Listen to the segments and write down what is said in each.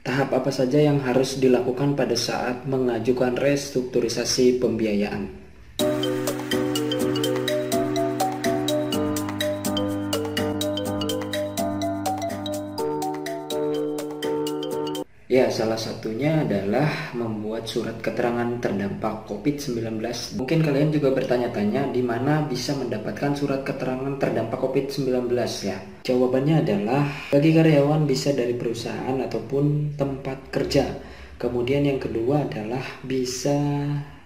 Tahap apa saja yang harus dilakukan pada saat mengajukan restrukturisasi pembiayaan? Ya, salah satunya adalah membuat surat keterangan terdampak COVID-19. Mungkin kalian juga bertanya-tanya di mana bisa mendapatkan surat keterangan terdampak COVID-19 ya. Jawabannya adalah bagi karyawan bisa dari perusahaan ataupun tempat kerja. Kemudian yang kedua adalah bisa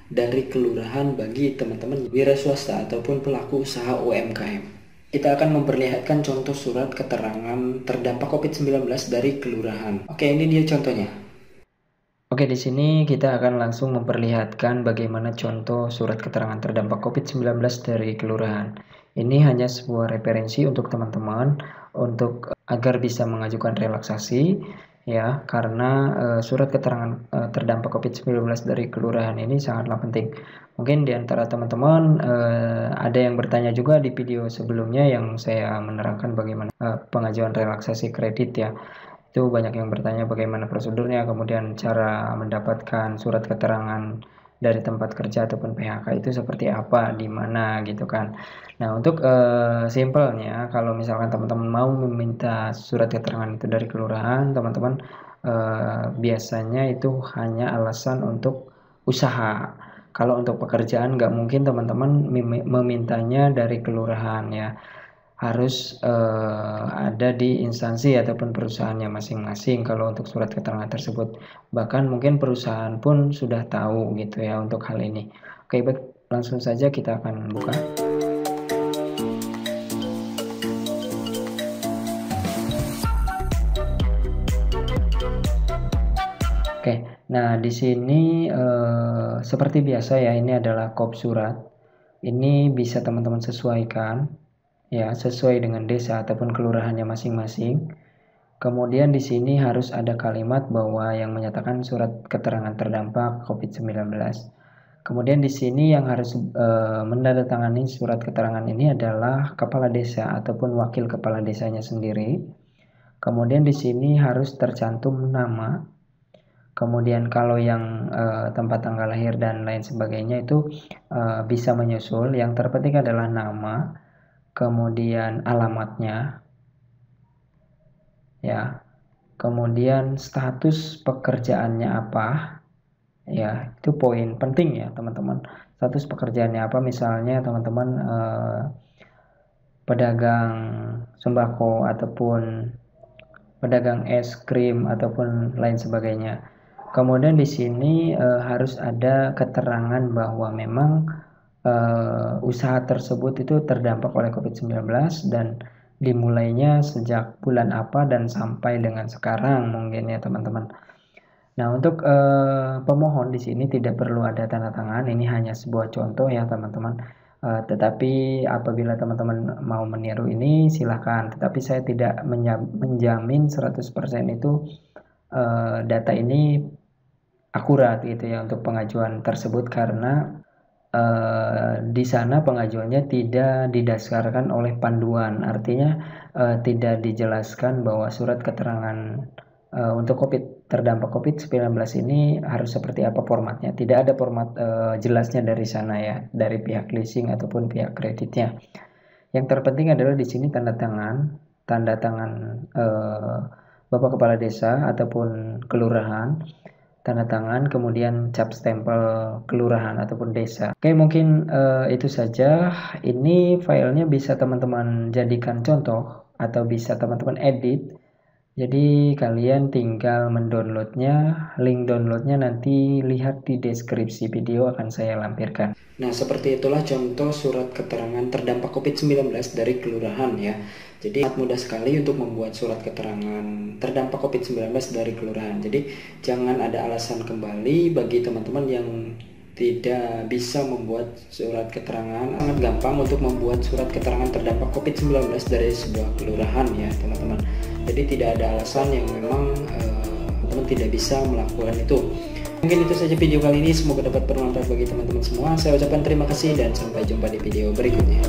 dari kelurahan bagi teman-teman wira swasta ataupun pelaku usaha UMKM. Kita akan memperlihatkan contoh surat keterangan terdampak COVID-19 dari kelurahan. Oke, ini dia contohnya. Oke, di sini kita akan langsung memperlihatkan bagaimana contoh surat keterangan terdampak COVID-19 dari kelurahan. Ini hanya sebuah referensi untuk teman-teman untuk agar bisa mengajukan relaksasi ya, karena surat keterangan terdampak COVID-19 dari kelurahan ini sangatlah penting. Mungkin di antara teman-teman ada yang bertanya juga di video sebelumnya yang saya menerangkan bagaimana pengajuan relaksasi kredit ya. Itu banyak yang bertanya bagaimana prosedurnya, kemudian cara mendapatkan surat keterangan dari tempat kerja ataupun PHK itu seperti apa, di mana gitu kan. Nah, untuk simpelnya kalau misalkan teman-teman mau meminta surat keterangan itu dari kelurahan, teman-teman biasanya itu hanya alasan untuk usaha. Kalau untuk pekerjaan nggak mungkin teman-teman memintanya dari kelurahan ya. Harus ada di instansi ataupun perusahaannya masing-masing kalau untuk surat keterangan tersebut. Bahkan mungkin perusahaan pun sudah tahu gitu ya untuk hal ini. Oke, baik, langsung saja kita akan buka. Oke, nah di sini seperti biasa ya, ini adalah kop surat. Ini bisa teman-teman sesuaikan ya, sesuai dengan desa ataupun kelurahannya masing-masing. Kemudian di sini harus ada kalimat bahwa yang menyatakan surat keterangan terdampak COVID-19. Kemudian di sini yang harus menandatangani surat keterangan ini adalah kepala desa ataupun wakil kepala desanya sendiri. Kemudian di sini harus tercantum nama. Kemudian kalau yang tempat tanggal lahir dan lain sebagainya itu bisa menyusul. Yang terpenting adalah nama, kemudian alamatnya, ya, kemudian status pekerjaannya apa, ya, itu poin penting ya teman-teman. Status pekerjaannya apa, misalnya teman-teman pedagang sembako ataupun pedagang es krim ataupun lain sebagainya. Kemudian di sini harus ada keterangan bahwa memang usaha tersebut itu terdampak oleh COVID-19 dan dimulainya sejak bulan apa dan sampai dengan sekarang mungkin ya teman-teman. Nah, untuk pemohon di sini tidak perlu ada tanda tangan, ini hanya sebuah contoh ya teman-teman. Tetapi apabila teman-teman mau meniru ini silahkan, tetapi saya tidak menjamin 100% itu data ini akurat gitu ya untuk pengajuan tersebut, karena di sana pengajuannya tidak didasarkan oleh panduan, artinya tidak dijelaskan bahwa surat keterangan untuk terdampak COVID-19 ini harus seperti apa formatnya. Tidak ada format jelasnya dari sana ya, dari pihak leasing ataupun pihak kreditnya. Yang terpenting adalah di sini tanda tangan Bapak Kepala Desa ataupun kelurahan, tanda tangan, kemudian cap stempel kelurahan ataupun desa. Oke, mungkin itu saja. Ini filenya bisa teman-teman jadikan contoh atau bisa teman-teman edit. Jadi kalian tinggal mendownloadnya, link downloadnya nanti lihat di deskripsi video akan saya lampirkan. Nah, seperti itulah contoh surat keterangan terdampak COVID-19 dari kelurahan ya. Jadi sangat mudah sekali untuk membuat surat keterangan terdampak COVID-19 dari kelurahan. Jadi jangan ada alasan kembali bagi teman-teman yang tidak bisa membuat surat keterangan. Sangat gampang untuk membuat surat keterangan terdampak COVID-19 dari sebuah kelurahan ya teman-teman. Jadi tidak ada alasan yang memang teman-teman tidak bisa melakukan itu. Mungkin itu saja video kali ini, semoga dapat bermanfaat bagi teman-teman semua. Saya ucapkan terima kasih dan sampai jumpa di video berikutnya.